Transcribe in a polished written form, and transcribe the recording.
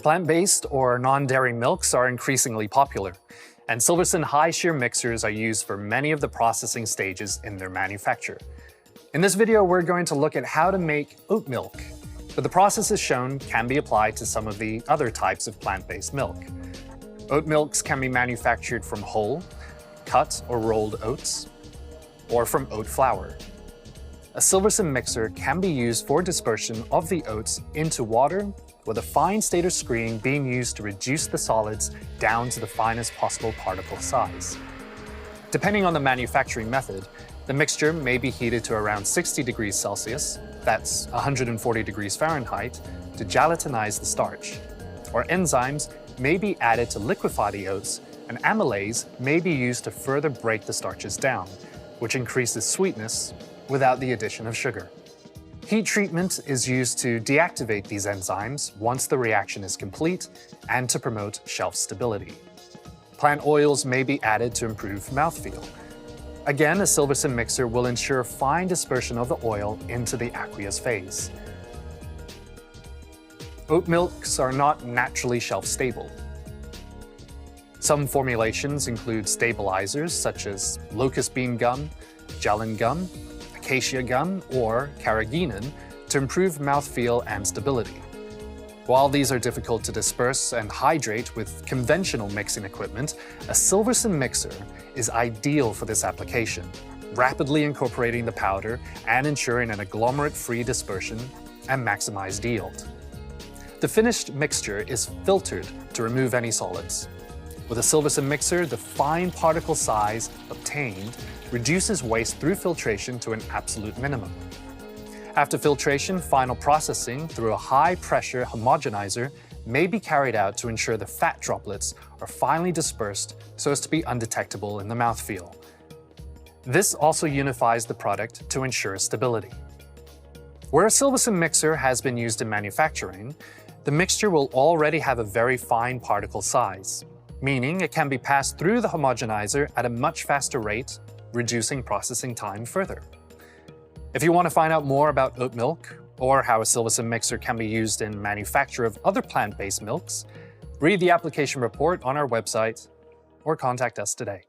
Plant-based or non-dairy milks are increasingly popular, and Silverson high shear mixers are used for many of the processing stages in their manufacture. In this video, we're going to look at how to make oat milk, but the processes shown can be applied to some of the other types of plant-based milk. Oat milks can be manufactured from whole, cut or rolled oats, or from oat flour. A Silverson mixer can be used for dispersion of the oats into water, with a fine stator screen being used to reduce the solids down to the finest possible particle size. Depending on the manufacturing method, the mixture may be heated to around 60 degrees Celsius, that's 140 degrees Fahrenheit, to gelatinize the starch. Or enzymes may be added to liquefy the oats, and amylase may be used to further break the starches down, which increases sweetness without the addition of sugar. Heat treatment is used to deactivate these enzymes once the reaction is complete and to promote shelf stability. Plant oils may be added to improve mouthfeel. Again, a Silverson mixer will ensure fine dispersion of the oil into the aqueous phase. Oat milks are not naturally shelf-stable. Some formulations include stabilizers such as locust bean gum, gellan gum, acacia gum, or carrageenan to improve mouthfeel and stability. While these are difficult to disperse and hydrate with conventional mixing equipment, a Silverson mixer is ideal for this application, rapidly incorporating the powder and ensuring an agglomerate-free dispersion and maximized yield. The finished mixture is filtered to remove any solids. With a Silverson mixer, the fine particle size obtained reduces waste through filtration to an absolute minimum. After filtration, final processing through a high-pressure homogenizer may be carried out to ensure the fat droplets are finely dispersed so as to be undetectable in the mouthfeel. This also unifies the product to ensure stability. Where a Silverson mixer has been used in manufacturing, the mixture will already have a very fine particle size, meaning it can be passed through the homogenizer at a much faster rate, reducing processing time further. If you want to find out more about oat milk, or how a Silverson mixer can be used in manufacture of other plant-based milks, read the application report on our website or contact us today.